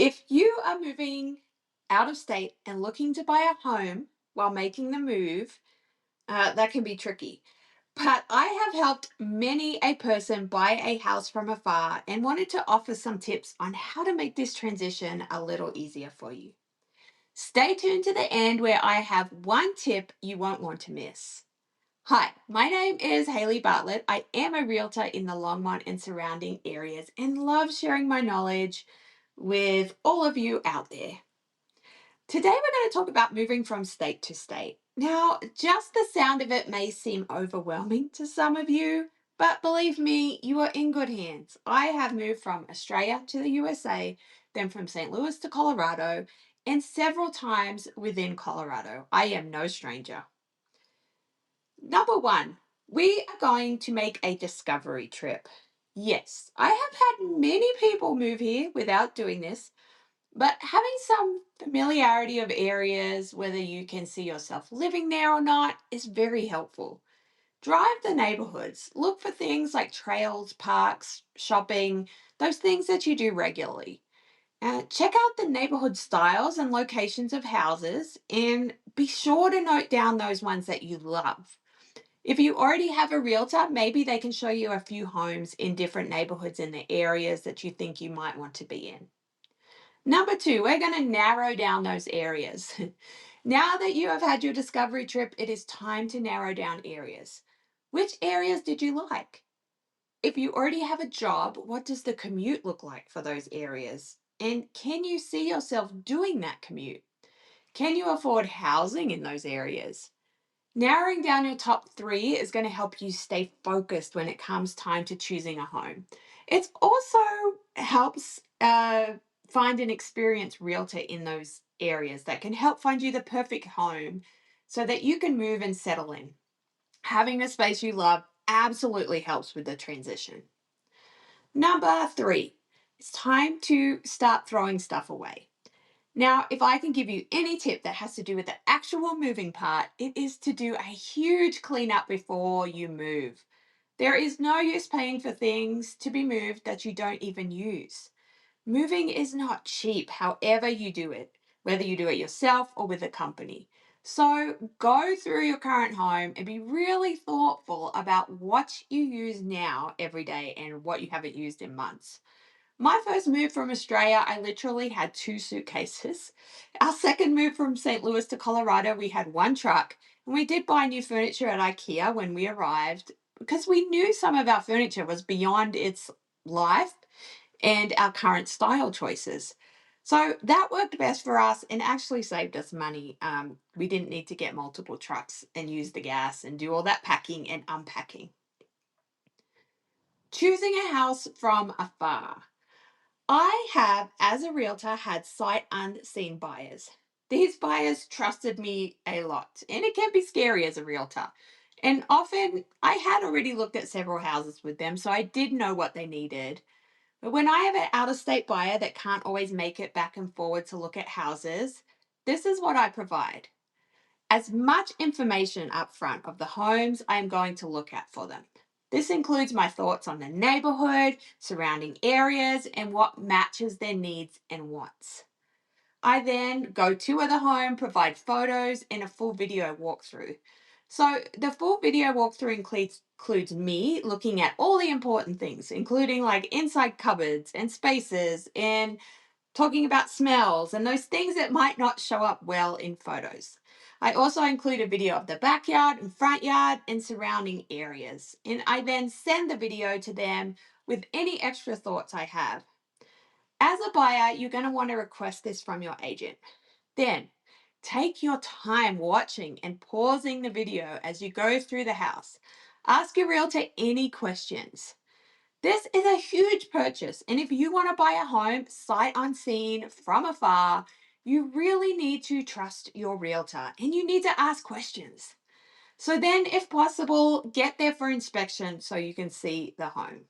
If you are moving out of state and looking to buy a home while making the move, that can be tricky. But I have helped many a person buy a house from afar and wanted to offer some tips on how to make this transition a little easier for you. Stay tuned to the end where I have one tip you won't want to miss. Hi, my name is Haley Bartlett. I am a realtor in the Longmont and surrounding areas and love sharing my knowledge with all of you out there. Today, we're going to talk about moving from state to state. Now, just the sound of it may seem overwhelming to some of you, but believe me, you are in good hands. I have moved from Australia to the USA, then from St. Louis to Colorado, and several times within Colorado. I am no stranger. Number one, we are going to make a discovery trip. Yes, I have had many people move here without doing this, but having some familiarity of areas, whether you can see yourself living there or not, is very helpful. Drive the neighborhoods. Look for things like trails, parks, shopping, those things that you do regularly. Check out the neighborhood styles and locations of houses and be sure to note down those ones that you love. If you already have a realtor, maybe they can show you a few homes in different neighborhoods in the areas that you think you might want to be in. Number two, we're going to narrow down those areas. Now that you have had your discovery trip, it is time to narrow down areas. Which areas did you like? If you already have a job, what does the commute look like for those areas? And can you see yourself doing that commute? Can you afford housing in those areas? Narrowing down your top three is going to help you stay focused when it comes time to choosing a home. It also helps find an experienced realtor in those areas that can help find you the perfect home so that you can move and settle in. Having a space you love absolutely helps with the transition. Number three, it's time to start throwing stuff away. Now, if I can give you any tip that has to do with the actual moving part, it is to do a huge cleanup before you move. There is no use paying for things to be moved that you don't even use. Moving is not cheap, however you do it, whether you do it yourself or with a company. So go through your current home and be really thoughtful about what you use now every day and what you haven't used in months. My first move from Australia, I literally had two suitcases. Our second move from St. Louis to Colorado, we had one truck. And we did buy new furniture at IKEA when we arrived because we knew some of our furniture was beyond its life and our current style choices. So that worked best for us and actually saved us money. We didn't need to get multiple trucks and use the gas and do all that packing and unpacking. Choosing a house from afar. I have, as a realtor, had sight unseen buyers. These buyers trusted me a lot, and it can be scary as a realtor. And often I had already looked at several houses with them, so I did know what they needed. But when I have an out of state buyer that can't always make it back and forward to look at houses, this is what I provide. As much information up front of the homes I am going to look at for them. This includes my thoughts on the neighborhood, surrounding areas, and what matches their needs and wants. I then go tour the home, provide photos, and a full video walkthrough. So the full video walkthrough includes me looking at all the important things, including like inside cupboards and spaces and talking about smells and those things that might not show up well in photos. I also include a video of the backyard and front yard and surrounding areas. And I then send the video to them with any extra thoughts I have. As a buyer, you're going to want to request this from your agent. Then take your time watching and pausing the video as you go through the house. Ask your realtor any questions. This is a huge purchase, and if you want to buy a home sight unseen from afar, you really need to trust your realtor and you need to ask questions. So then, if possible, get there for inspection so you can see the home.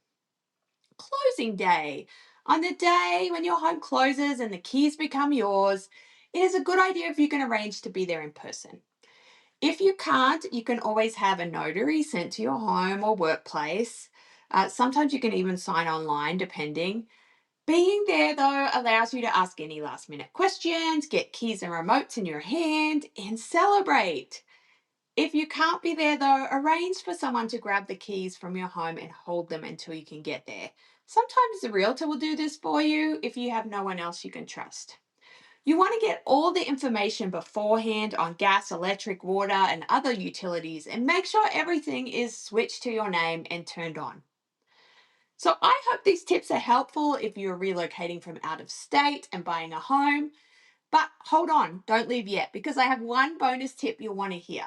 Closing day. On the day when your home closes and the keys become yours, it is a good idea if you can arrange to be there in person. If you can't, you can always have a notary sent to your home or workplace. Sometimes you can even sign online, depending. Being there, though, allows you to ask any last minute questions, get keys and remotes in your hand, and celebrate. If you can't be there, though, arrange for someone to grab the keys from your home and hold them until you can get there. Sometimes the realtor will do this for you if you have no one else you can trust. You want to get all the information beforehand on gas, electric, water, and other utilities and make sure everything is switched to your name and turned on. So I hope these tips are helpful if you're relocating from out of state and buying a home. But hold on, don't leave yet because I have one bonus tip you'll want to hear.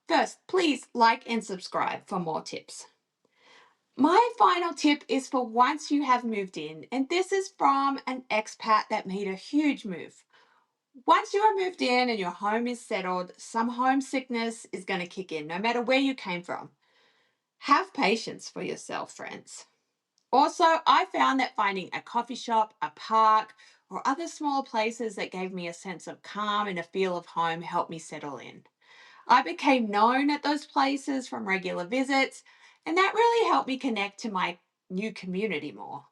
First, please like and subscribe for more tips. My final tip is for once you have moved in, and this is from an expat that made a huge move. Once you are moved in and your home is settled, some homesickness is going to kick in, no matter where you came from. Have patience for yourself, friends. Also, I found that finding a coffee shop, a park, or other small places that gave me a sense of calm and a feel of home helped me settle in. I became known at those places from regular visits, and that really helped me connect to my new community more.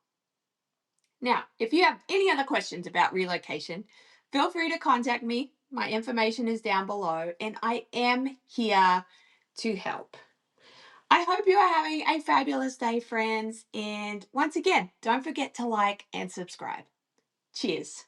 Now, if you have any other questions about relocation, feel free to contact me. My information is down below, and I am here to help. I hope you are having a fabulous day, friends. And once again, don't forget to like and subscribe. Cheers.